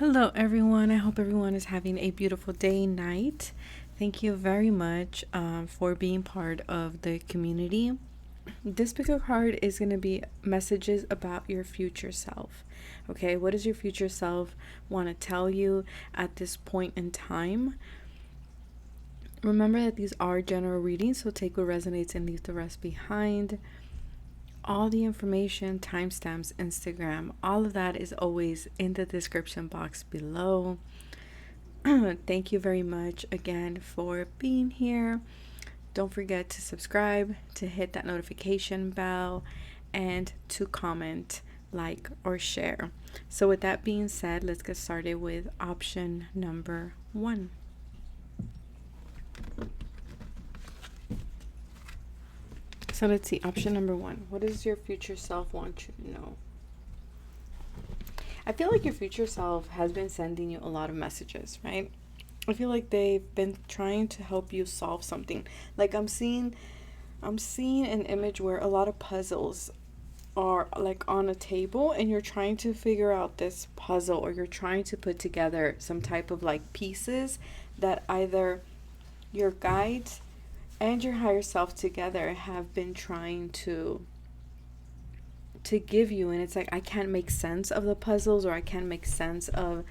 Hello, everyone. I hope everyone is having a beautiful day, night. Thank you very much for being part of the community. This pick a card is going to be messages about your future self. Okay, what does your future self want to tell you at this point in time? Remember that these are general readings, so take what resonates and leave the rest behind. All the information, timestamps, Instagram, all of that is always in the description box below. Thank you very much again for being here. Don't forget to subscribe, to hit that notification bell, and to comment, like, or share. So with that being said, let's get started with option number 1. So let's see, option number 1. What does your future self want you to know? I feel like your future self has been sending you a lot of messages, right? I feel like they've been trying to help you solve something. Like I'm seeing an image where a lot of puzzles are like on a table and you're trying to figure out this puzzle, or you're trying to put together some type of like pieces that either your guides and your higher self together have been trying to give you, and it's like I can't make sense of the puzzles, or I can't make sense of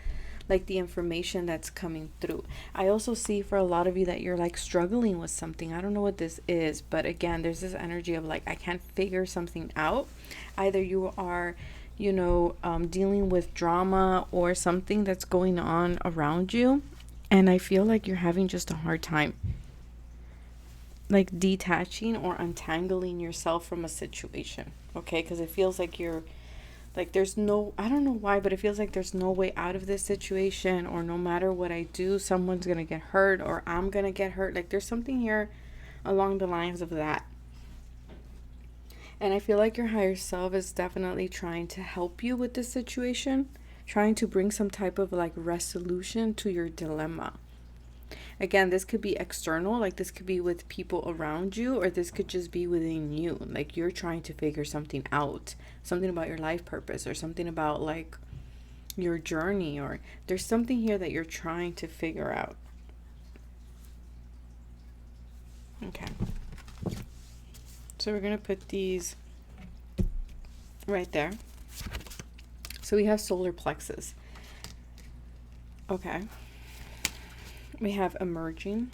like the information that's coming through. I also see for a lot of you that you're like struggling with something. I don't know what this is, but again, there's this energy of like I can't figure something out. Either you are dealing with drama or something that's going on around you, and I feel like you're having just a hard time like detaching or untangling yourself from a situation. Okay, because it feels like you're like there's no, I don't know why, but it feels like there's no way out of this situation, or no matter what I do, someone's gonna get hurt, or I'm gonna get hurt. Like there's something here along the lines of that. And I feel like your higher self is definitely trying to help you with this situation, trying to bring some type of like resolution to your dilemma. Again, this could be external, like this could be with people around you, or this could just be within you. Like you're trying to figure something out, something about your life purpose, or something about like your journey, or there's something here that you're trying to figure out. Okay. So we're going to put these right there. So we have solar plexus. Okay. We have emerging,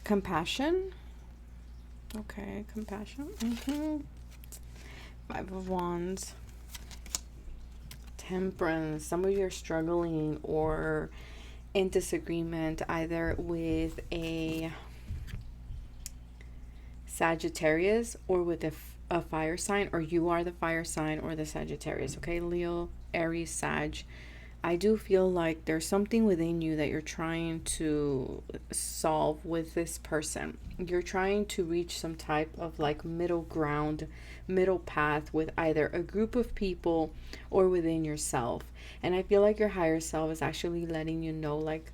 compassion. Okay, compassion. 5 of Wands, temperance. Some of you are struggling or in disagreement either with a Sagittarius or with a fire sign, or you are the fire sign or the Sagittarius. Okay, Leo, Aries, Sag. I do feel like there's something within you that you're trying to solve with this person. You're trying to reach some type of like middle ground, middle path with either a group of people or within yourself. And I feel like your higher self is actually letting you know, like,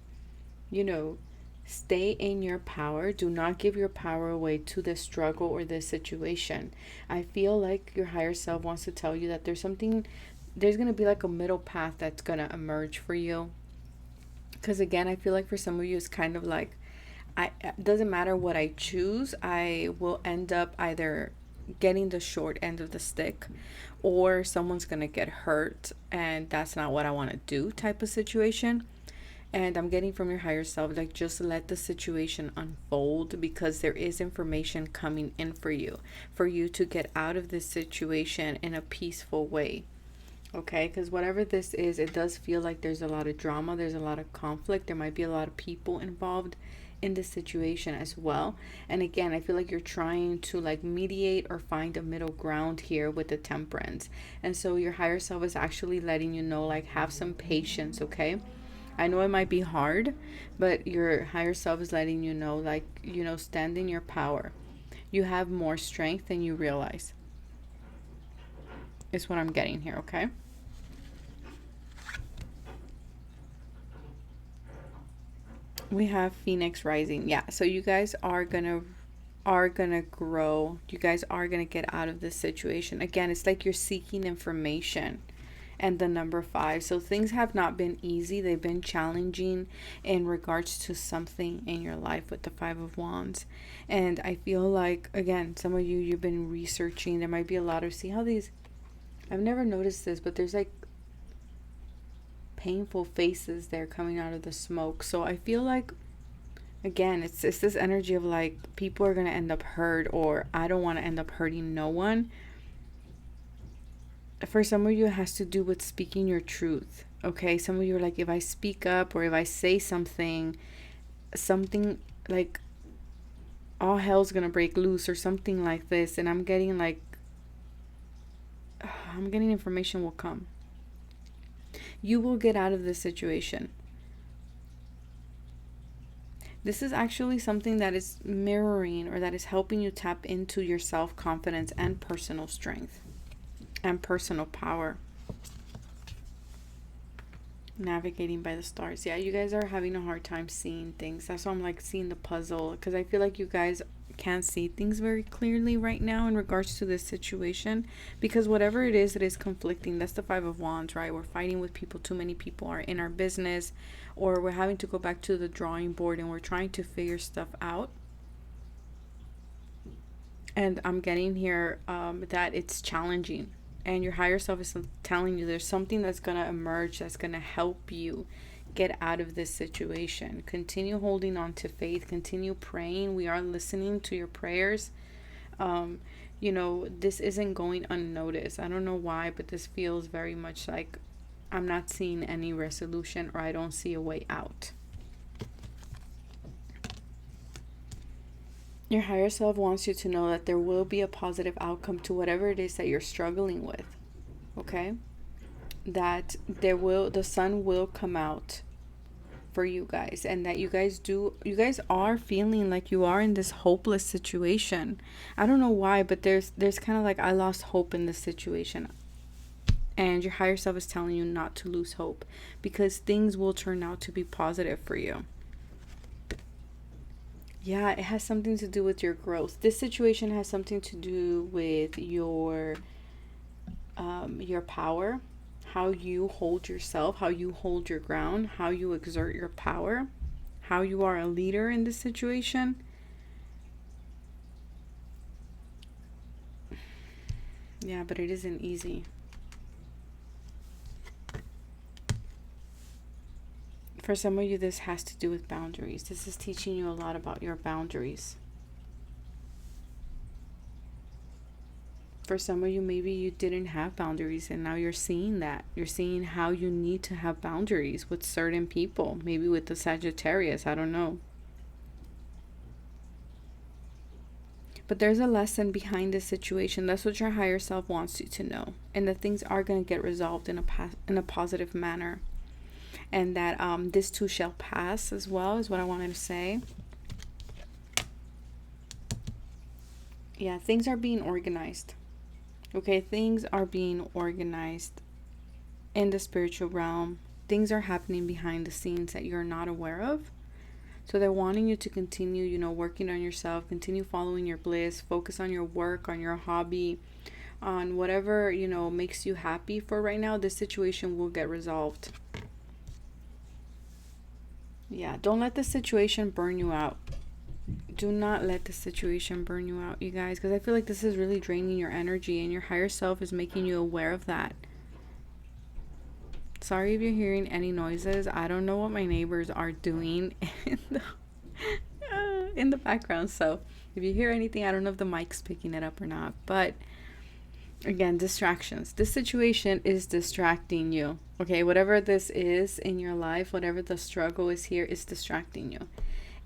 stay in your power. Do not give your power away to this struggle or this situation. I feel like your higher self wants to tell you that there's going to be like a middle path that's going to emerge for you. Because again, I feel like for some of you, it's kind of like, it doesn't matter what I choose, I will end up either getting the short end of the stick, or someone's going to get hurt, and that's not what I want to do type of situation. And I'm getting from your higher self, like, just let the situation unfold, because there is information coming in for you to get out of this situation in a peaceful way. Okay, because whatever this is, it does feel like there's a lot of drama, there's a lot of conflict, there might be a lot of people involved in this situation as well. And again, I feel like you're trying to like mediate or find a middle ground here with the temperance. And so your higher self is actually letting you know, like, have some patience. Okay, I know it might be hard, but your higher self is letting you know, like, stand in your power. You have more strength than you realize, is what I'm getting here. Okay, we have Phoenix rising. Yeah, so you guys are gonna are gonna grow. You guys are gonna get out of this situation. Again, it's like you're seeking information. And the number 5. So things have not been easy. They've been challenging in regards to something in your life with the 5 of Wands. And I feel like, again, some of you, you've been researching. There might be a lot of, see how these, I've never noticed this, but there's like painful faces there coming out of the smoke. So I feel like, again, it's this energy of like people are going to end up hurt, or I don't want to end up hurting no one. For some of you, it has to do with speaking your truth. Okay, some of you are like, if I speak up or if I say something like all hell's gonna break loose or something like this, and I'm getting information will come. You will get out of this situation. This is actually something that is mirroring, or that is helping you tap into your self-confidence and personal strength and personal power. Navigating by the stars. Yeah, you guys are having a hard time seeing things. That's why I'm like seeing the puzzle, because I feel like you guys can't see things very clearly right now in regards to this situation, because whatever it is conflicting. That's the 5 of Wands, right? We're fighting with people. Too many people are in our business, or we're having to go back to the drawing board and we're trying to figure stuff out. And I'm getting here that it's challenging. And your higher self is telling you there's something that's going to emerge that's going to help you get out of this situation. Continue holding on to faith. Continue praying. We are listening to your prayers. This isn't going unnoticed. I don't know why, but this feels very much like I'm not seeing any resolution, or I don't see a way out. Your higher self wants you to know that there will be a positive outcome to whatever it is that you're struggling with. Okay? That the sun will come out for you guys, and that you guys are feeling like you are in this hopeless situation. I don't know why, but there's kind of like, I lost hope in this situation. And your higher self is telling you not to lose hope, because things will turn out to be positive for you. Yeah, it has something to do with your growth. This situation has something to do with your power, how you hold yourself, how you hold your ground, how you exert your power, how you are a leader in this situation. Yeah, but it isn't easy. For some of you, this has to do with boundaries. This is teaching you a lot about your boundaries. For some of you, maybe you didn't have boundaries, and now you're seeing that. You're seeing how you need to have boundaries with certain people. Maybe with the Sagittarius, I don't know. But there's a lesson behind this situation. That's what your higher self wants you to know. And that things are going to get resolved in a positive manner. And that this too shall pass as well, is what I wanted to say. Yeah, things are being organized. Okay, things are being organized in the spiritual realm. Things are happening behind the scenes that you're not aware of. So they're wanting you to continue, working on yourself, continue following your bliss, focus on your work, on your hobby, on whatever, makes you happy for right now. This situation will get resolved. Yeah, don't let the situation burn you out. Do not let the situation burn you out, you guys, because I feel like this is really draining your energy, and your higher self is making you aware of that. Sorry if you're hearing any noises. I don't know what my neighbors are doing in the background. So if you hear anything, I don't know if the mic's picking it up or not. But again, distractions. This situation is distracting you. Okay, whatever this is in your life, whatever the struggle is here, is distracting you.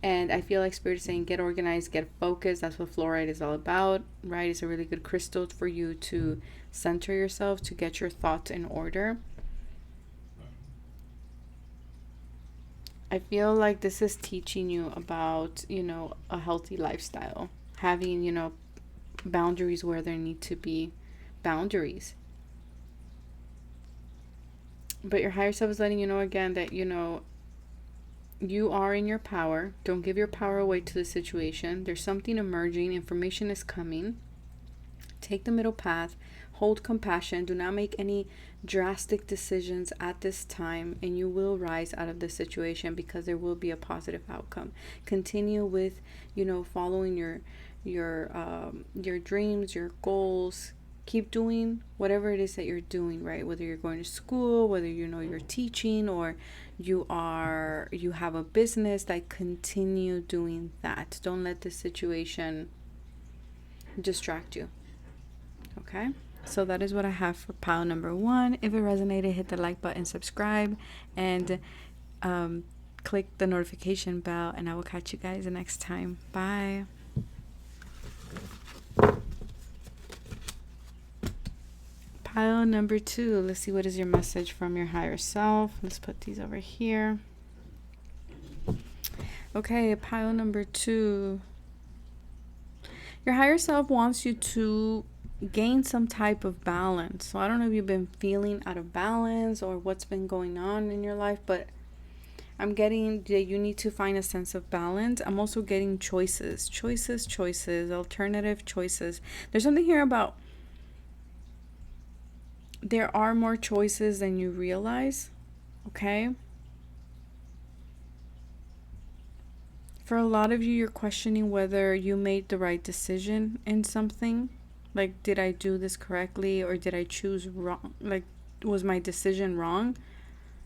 And I feel like Spirit is saying, get organized, get focused. That's what fluorite is all about, right? It's a really good crystal for you to center yourself, to get your thoughts in order. I feel like this is teaching you about, a healthy lifestyle. Having, boundaries where there need to be boundaries. But your higher self is letting you know again that, You are in your power. Don't give your power away to the situation. There's something emerging. Information is coming. Take the middle path. Hold compassion. Do not make any drastic decisions at this time, and you will rise out of the situation because there will be a positive outcome. Continue with, following your dreams, your goals. Keep doing whatever it is that you're doing, right? Whether you're going to school, whether you're teaching, or you have a business, like continue doing that. Don't let the situation distract you. Okay? So that is what I have for pile number 1. If it resonated, hit the like button, subscribe, and click the notification bell, and I will catch you guys the next time. Bye. Pile number 2. Let's see, what is your message from your higher self? Let's put these over here. Okay, pile number 2. Your higher self wants you to gain some type of balance. So I don't know if you've been feeling out of balance or what's been going on in your life, but I'm getting that you need to find a sense of balance. I'm also getting choices, alternative choices. There's something here about there are more choices than you realize, okay? For a lot of you, you're questioning whether you made the right decision in something. Like, did I do this correctly, or did I choose wrong? Like, was my decision wrong?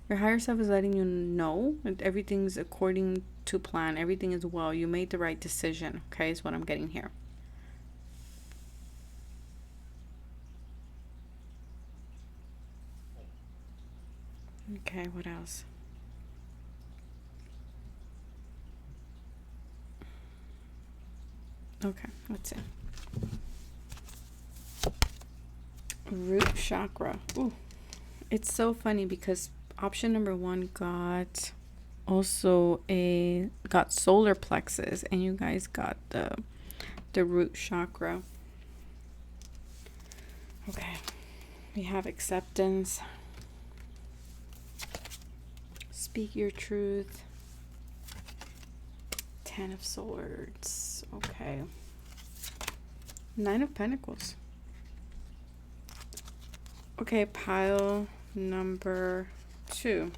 Your higher self is letting you know that everything's according to plan. Everything is well. You made the right decision, okay, is what I'm getting here. Okay, what else? Okay, let's see. Root chakra. Ooh, it's so funny because option number 1 got solar plexus, and you guys got the root chakra. Okay, we have acceptance. Speak your truth. 10 of swords. Okay. 9 of pentacles. Okay, pile number 2.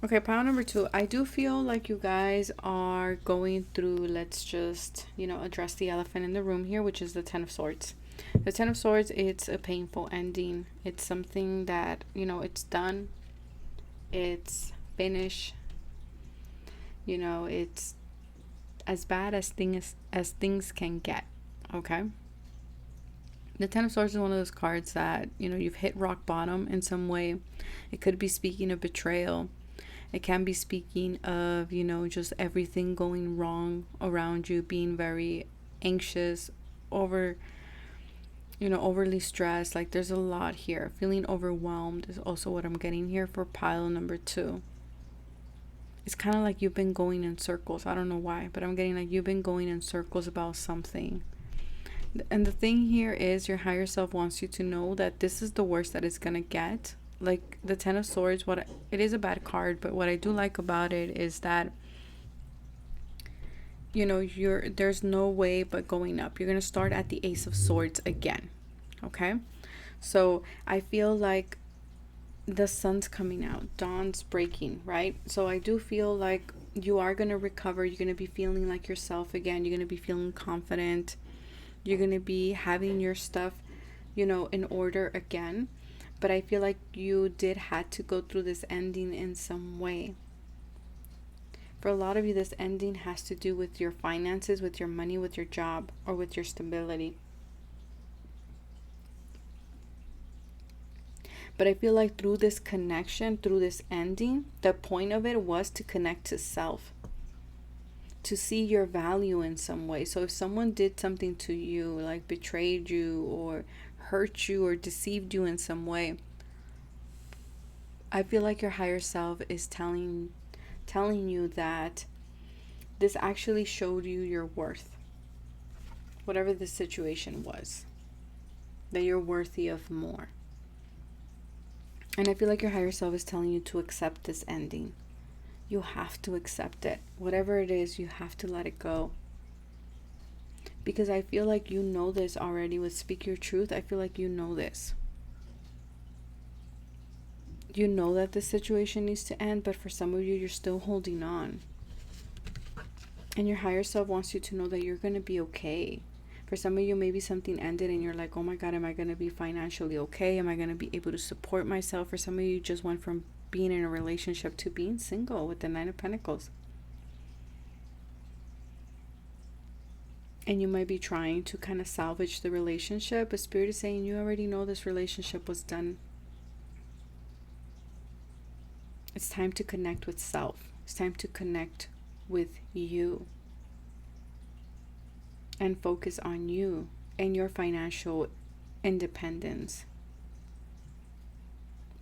Okay, pile number 2. I do feel like you guys are going through, let's just, address the elephant in the room here, which is the 10 of swords. The 10 of swords, it's a painful ending. It's something that, it's done. It's finished. It's as bad as things can get. Okay? The 10 of swords is one of those cards that, you've hit rock bottom in some way. It could be speaking of betrayal. It can be speaking of, just everything going wrong around you, being very anxious, overly stressed. Like, there's a lot here. Feeling overwhelmed is also what I'm getting here for pile number 2. It's kind of like you've been going in circles. I don't know why, but I'm getting like you've been going in circles about something. And the thing here is your higher self wants you to know that this is the worst that it's going to get. Like the 10 of swords, it is a bad card, but what I do like about it is that, there's no way but going up. You're going to start at the ace of swords again. Okay? So I feel like the sun's coming out, dawn's breaking, right? So I do feel like you are going to recover. You're going to be feeling like yourself again. You're going to be feeling confident. You're going to be having your stuff, in order again. But I feel like you had to go through this ending in some way. For a lot of you, this ending has to do with your finances, with your money, with your job, or with your stability. But I feel like through this connection, through this ending, the point of it was to connect to self, to see your value in some way. So if someone did something to you, like betrayed you or hurt you or deceived you in some way, I feel like your higher self is telling you that this actually showed you your worth. Whatever the situation was, that you're worthy of more. And I feel like your higher self is telling you to accept this ending. You have to accept it. Whatever it is, you have to let it go. Because I feel like you know this already with Speak Your Truth. I feel like you know this. You know that this situation needs to end, but for some of you, you're still holding on. And your higher self wants you to know that you're going to be okay. For some of you, maybe something ended and you're like, oh my God, am I going to be financially okay? Am I going to be able to support myself? For some of you, just went from being in a relationship to being single with the Nine of Pentacles. And you might be trying to kind of salvage the relationship, but Spirit is saying you already know this relationship was done. It's time to connect with self. It's time to connect with you. And focus on you and your financial independence.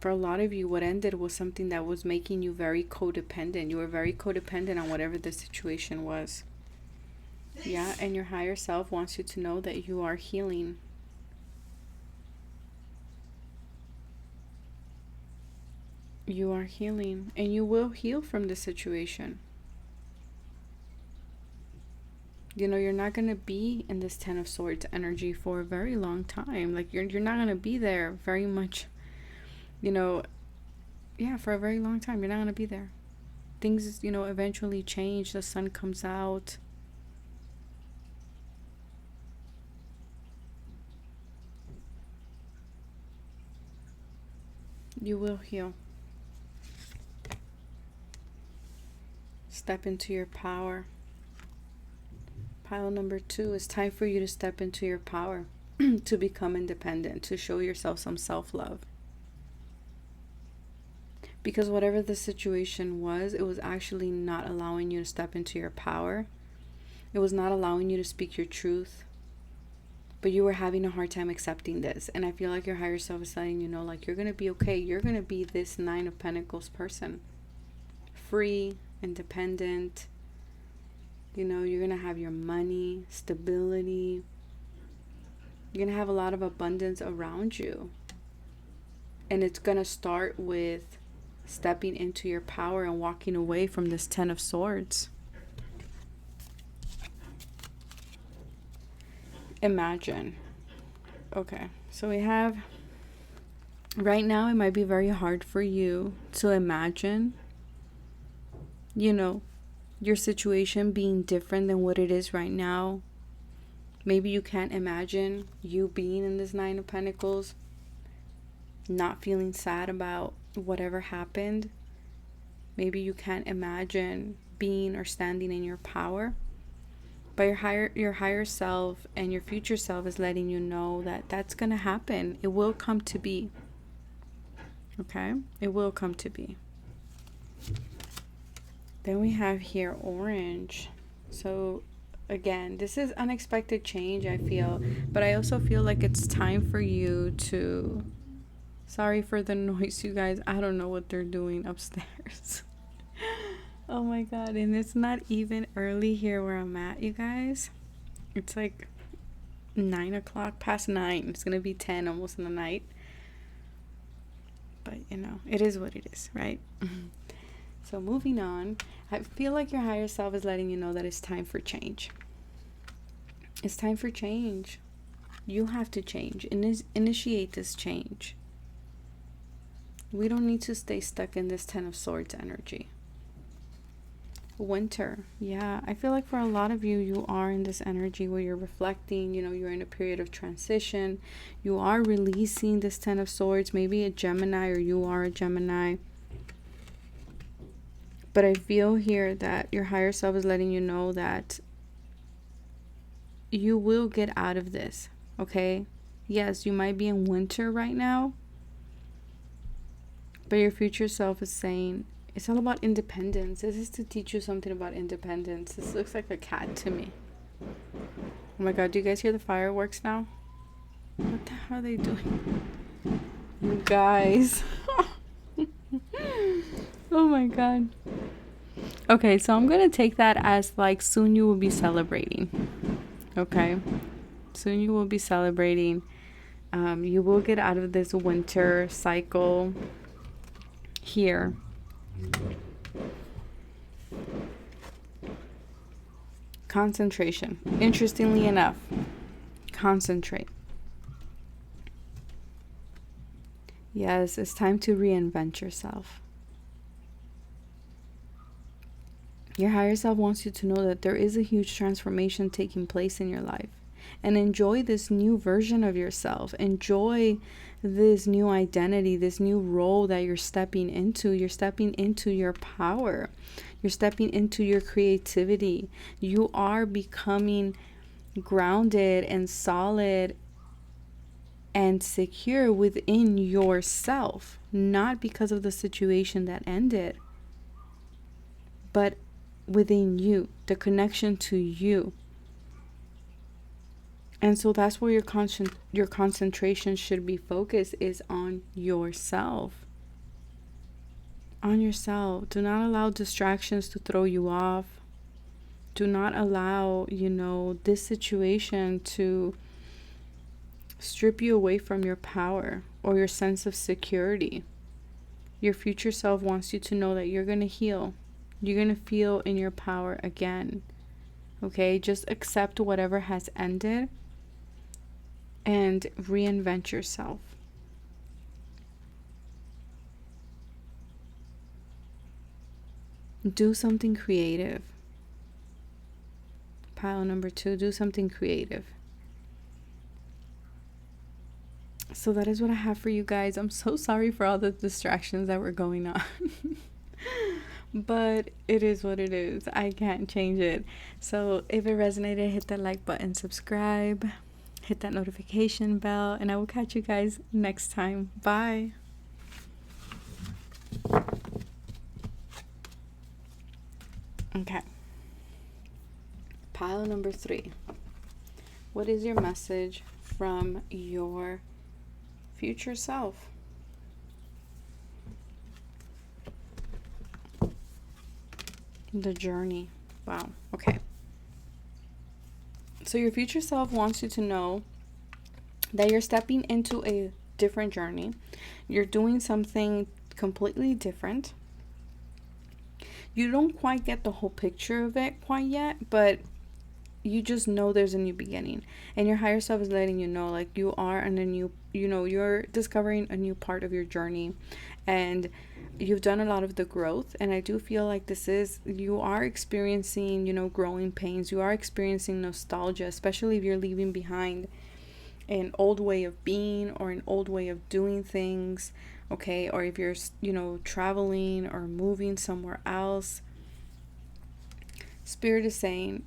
For a lot of you, what ended was something that was making you very codependent. You were very codependent on whatever the situation was. Yeah, and your higher self wants you to know that you are healing. You are healing, and you will heal from the situation. You know, you're not going to be in this Ten of Swords energy for a very long time. Like, you're not going to be there very much, you know, yeah, for a very long time. You're not going to be there. Things, you know, eventually change. The sun comes out. You will heal. Step into your power. Pile number 2, it's time for you to step into your power, to become independent, to show yourself some self-love. Because whatever the situation was, it was actually not allowing you to step into your power. It was not allowing you to speak your truth. But you were having a hard time accepting this. And I feel like your higher self is letting you know, like, you're going to be okay. You're going to be this Nine of Pentacles person. Free, independent. You know, you're going to have your money, stability. You're going to have a lot of abundance around you. And it's going to start with stepping into your power and walking away from this Ten of Swords. Imagine. Okay, so we have, right now it might be very hard for you to imagine, you know, your situation being different than what it is right now. Maybe you can't imagine you being in this Nine of Pentacles, not feeling sad about whatever happened. Maybe you can't imagine being or standing in your power. But your higher self and your future self is letting you know that that's going to happen. It will come to be. Okay? It will come to be. Then we have here orange. So again, this is unexpected change, I feel. But I also feel like it's time for you to... Sorry for the noise, you guys. I don't know what they're doing upstairs. Oh my God. And it's not even early here where I'm at, you guys. It's like 9 o'clock, past 9. It's going to be 10 almost in the night. But, you know, it is what it is, right? So moving on, I feel like your higher self is letting you know that it's time for change. It's time for change. You have to change. Initiate this change. We don't need to stay stuck in this Ten of Swords energy. Winter. Yeah, I feel like for a lot of you, you are in this energy where you're reflecting, you know, you're in a period of transition. You are releasing this Ten of Swords, maybe a Gemini, or you are a Gemini. But I feel here that your higher self is letting you know that you will get out of this, okay? Yes, you might be in winter right now, but your future self is saying, it's all about independence. This is to teach you something about independence. This looks like a cat to me. Oh my God, do you guys hear the fireworks now? What the hell are they doing? You guys. Oh my God. Okay, so I'm going to take that as like soon you will be celebrating. Okay? Soon you will be celebrating. You will get out of this winter cycle. here. Concentration. Interestingly enough, concentrate. Yes, it's time to reinvent yourself. Your higher self wants you to know that there is a huge transformation taking place in your life. And enjoy this new version of yourself. Enjoy this new identity, this new role that you're stepping into. You're stepping into your power. You're stepping into your creativity. You are becoming grounded and solid and secure within yourself. Not because of the situation that ended, but within you, the connection to you. And so that's where your concentration should be focused, is on yourself. On yourself. Do not allow distractions to throw you off. Do not allow, this situation to strip you away from your power or your sense of security. Your future self wants you to know that you're going to heal. You're going to feel in your power again. Okay? Just accept whatever has ended and reinvent yourself. Do something creative. Pile number 2, do something creative. So that is what I have for you guys. I'm so sorry for all the distractions that were going on. But it is what it is. I can't change it. So if it resonated, hit that like button, subscribe, hit that notification bell, and I will catch you guys next time. Bye. Okay. Pile number 3. What is your message from your future self? The journey. Wow. Okay. So your future self wants you to know that you're stepping into a different journey. You're doing something completely different. You don't quite get the whole picture of it quite yet, but you just know there's a new beginning. And your higher self is letting you know, like, you are in a new, you're discovering a new part of your journey. And you've done a lot of the growth, and I do feel like you are experiencing, growing pains. You are experiencing nostalgia, especially if you're leaving behind an old way of being or an old way of doing things, okay? Or if you're, traveling or moving somewhere else. Spirit is saying,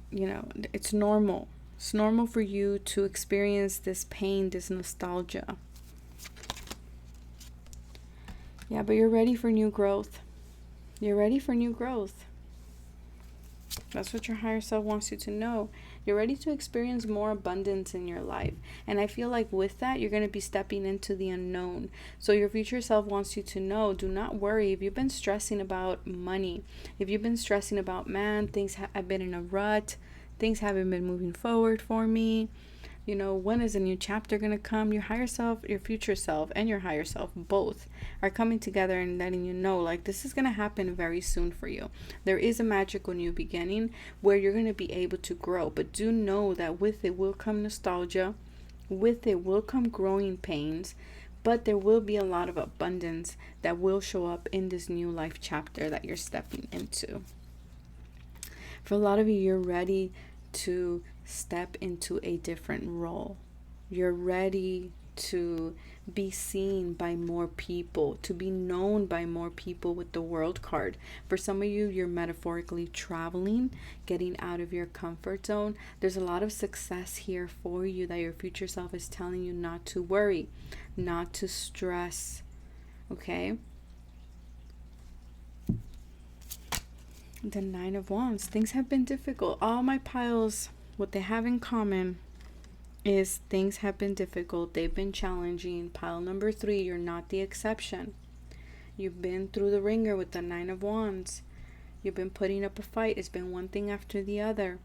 it's normal. It's normal for you to experience this pain, this nostalgia. Yeah, but you're ready for new growth. You're ready for new growth. That's what your higher self wants you to know. You're ready to experience more abundance in your life. And I feel like with that, you're going to be stepping into the unknown. So your future self wants you to know, do not worry. If you've been stressing about money, if you've been stressing about, man, things have been in a rut, things haven't been moving forward for me, when is a new chapter going to come? Your higher self, your future self, and your higher self both are coming together and letting you know, like, this is going to happen very soon for you. There is a magical new beginning where you're going to be able to grow. But do know that with it will come nostalgia. With it will come growing pains. But there will be a lot of abundance that will show up in this new life chapter that you're stepping into. For a lot of you, you're ready to step into a different role. You're ready to be seen by more people, to be known by more people with the World card. For some of you, you're metaphorically traveling, getting out of your comfort zone. There's a lot of success here for you that your future self is telling you not to worry, not to stress. Okay? The 9 of Wands. Things have been difficult. All my piles, what they have in common is things have been difficult. They've been challenging. Pile number 3, you're not the exception. You've been through the ringer with the 9 of Wands. You've been putting up a fight. It's been one thing after the other.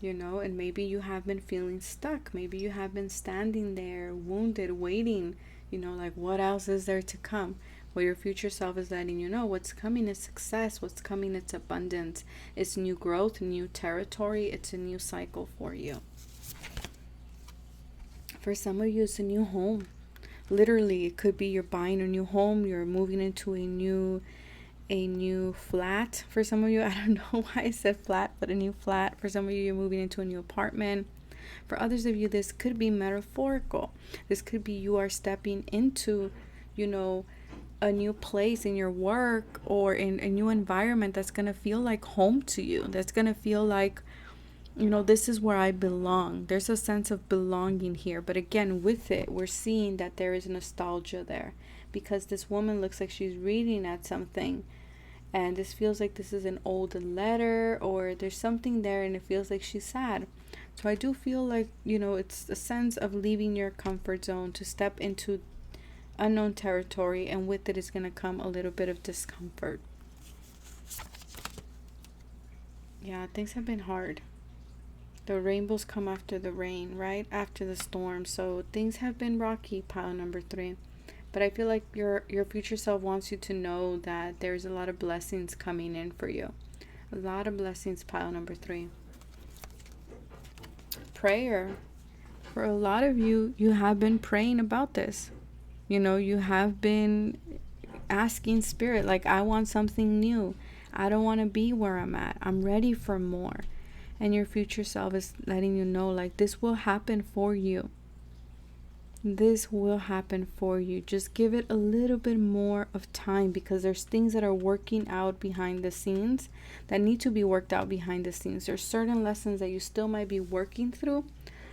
And maybe you have been feeling stuck. Maybe you have been standing there, wounded, waiting, like, what else is there to come? Well, your future self is letting you know what's coming is success, what's coming is abundance, it's new growth, new territory, it's a new cycle for you. For some of you, it's a new home. Literally, it could be you're buying a new home, you're moving into a new flat. For some of you, I don't know why I said flat, but a new flat. For some of you, you're moving into a new apartment. For others of you, this could be metaphorical. This could be you are stepping into, a new place in your work or in a new environment that's going to feel like home to you. That's going to feel like, this is where I belong. There's a sense of belonging here. But again, with it, we're seeing that there is nostalgia there, because this woman looks like she's reading at something. And this feels like this is an old letter, or there's something there and it feels like she's sad. So I do feel like, it's a sense of leaving your comfort zone to step into unknown territory. And with it is going to come a little bit of discomfort. Yeah, things have been hard. The rainbows come after the rain, right? After the storm. So things have been rocky, pile number 3. But I feel like your future self wants you to know that there's a lot of blessings coming in for you. A lot of blessings, pile number 3. Prayer. For a lot of you, you have been praying about this. You have been asking Spirit, like, I want something new. I don't want to be where I'm at. I'm ready for more. And your future self is letting you know, like, this will happen for you. This will happen for you. Just give it a little bit more of time, because there's things that are working out behind the scenes that need to be worked out behind the scenes. There's certain lessons that you still might be working through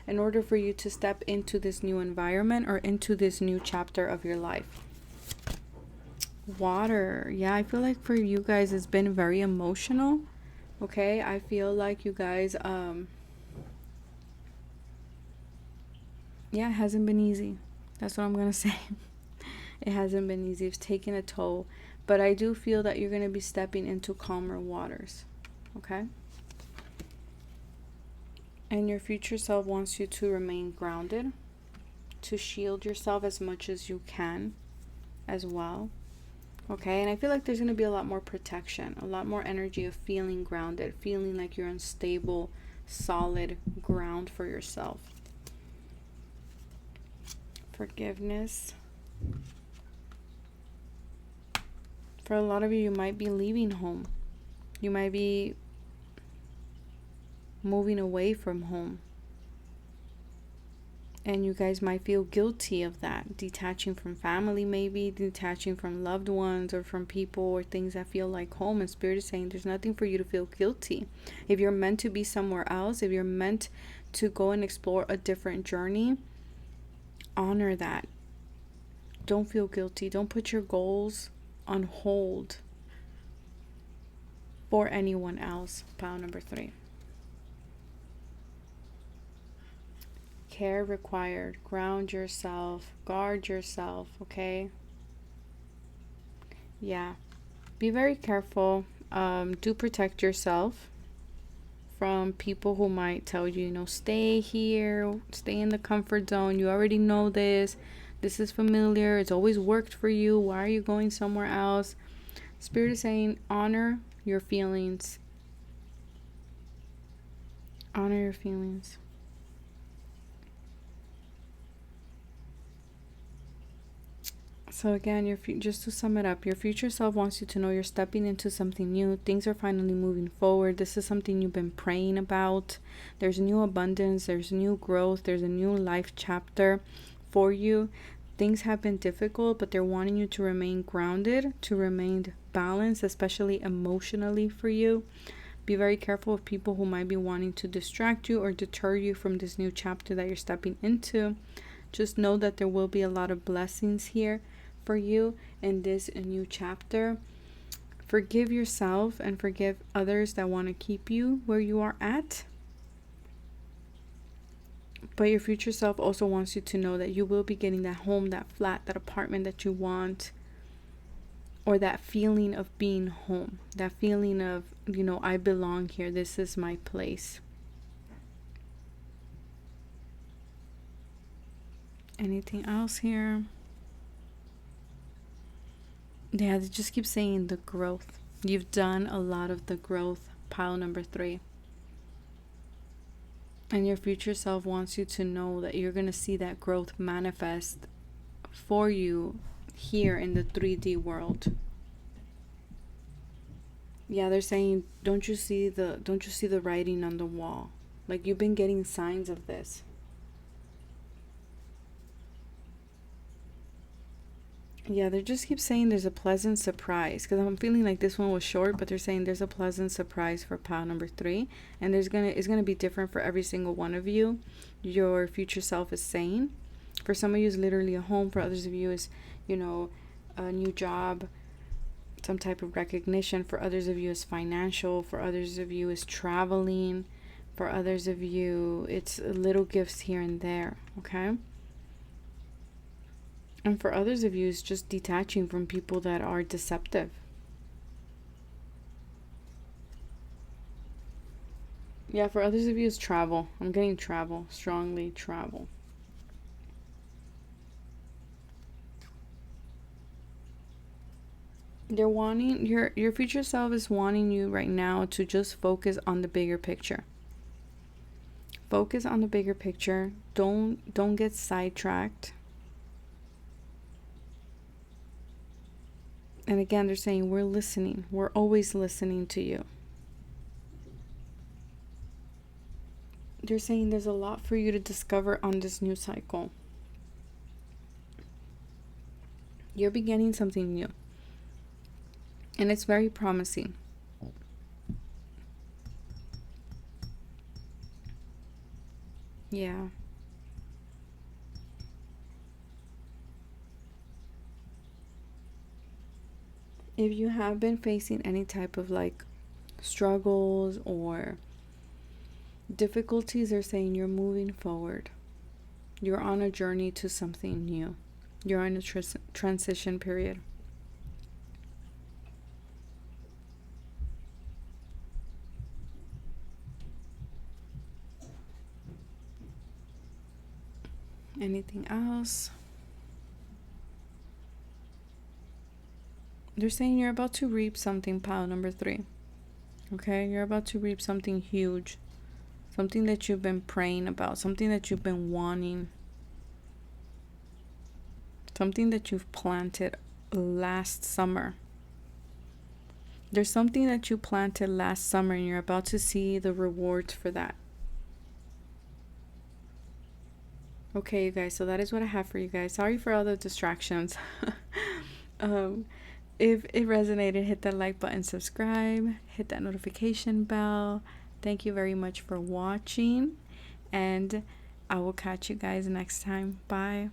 in order for you to step into this new environment or into this new chapter of your life. Water. Yeah, I feel like for you guys, it's been very emotional. Okay, I feel like you guys, it hasn't been easy. That's what I'm going to say. It hasn't been easy. It's taken a toll. But I do feel that you're going to be stepping into calmer waters. Okay? And your future self wants you to remain grounded, to shield yourself as much as you can as well. Okay, and I feel like there's going to be a lot more protection, a lot more energy of feeling grounded, feeling like you're on stable, solid ground for yourself. Forgiveness. For a lot of you, you might be leaving home. You might be moving away from home. And you guys might feel guilty of that. Detaching from family, maybe. Detaching from loved ones or from people or things that feel like home. And Spirit is saying there's nothing for you to feel guilty. If you're meant to be somewhere else, if you're meant to go and explore a different journey, honor that. Don't feel guilty. Don't put your goals on hold for anyone else. Pile number 3. Care required. Ground yourself. Guard yourself. Okay? Yeah. Be very careful. Do protect yourself from people who might tell you, stay here. Stay in the comfort zone. You already know this. This is familiar. It's always worked for you. Why are you going somewhere else? Spirit is saying, honor your feelings. Honor your feelings. So again, just to sum it up, your future self wants you to know you're stepping into something new. Things are finally moving forward. This is something you've been praying about. There's new abundance. There's new growth. There's a new life chapter for you. Things have been difficult, but they're wanting you to remain grounded, to remain balanced, especially emotionally for you. Be very careful of people who might be wanting to distract you or deter you from this new chapter that you're stepping into. Just know that there will be a lot of blessings here for you in this new chapter. Forgive yourself and forgive others that want to keep you where you are at. But your future self also wants you to know that you will be getting that home, that flat, that apartment that you want, or that feeling of being home, that feeling of, I belong here. This is my place. Anything else here? Yeah, they just keep saying the growth. You've done a lot of the growth, pile number 3. And your future self wants you to know that you're going to see that growth manifest for you here in the 3D world. Yeah, they're saying, don't you see the writing on the wall? Like, you've been getting signs of this. Yeah, they just keep saying there's a pleasant surprise, because I'm feeling like this one was short, but they're saying there's a pleasant surprise for pile number 3, and it's gonna be different for every single one of you. Your future self is saying, for some of you, is literally a home. For others of you, is, you know, a new job, some type of recognition. For others of you, is financial. For others of you, is traveling. For others of you, it's little gifts here and there. Okay. And for others of you, it's just detaching from people that are deceptive. Yeah, for others of you, it's travel. I'm getting travel. Strongly travel. They're wanting, your future self is wanting you right now to just focus on the bigger picture. Focus on the bigger picture. Don't get sidetracked. And again, they're saying we're listening. We're always listening to you. They're saying there's a lot for you to discover on this new cycle. You're beginning something new. And it's very promising. Yeah. If you have been facing any type of like struggles or difficulties, they're saying you're moving forward. You're on a journey to something new. You're in a transition period. Anything else? They're saying you're about to reap something, pile number 3. Okay, you're about to reap something huge. Something that you've been praying about. Something that you've been wanting. Something that you've planted last summer. There's something that you planted last summer and you're about to see the rewards for that. Okay, you guys, so that is what I have for you guys. Sorry for all the distractions. If it resonated, hit that like button, subscribe, hit that notification bell. Thank you very much for watching, and I will catch you guys next time. Bye.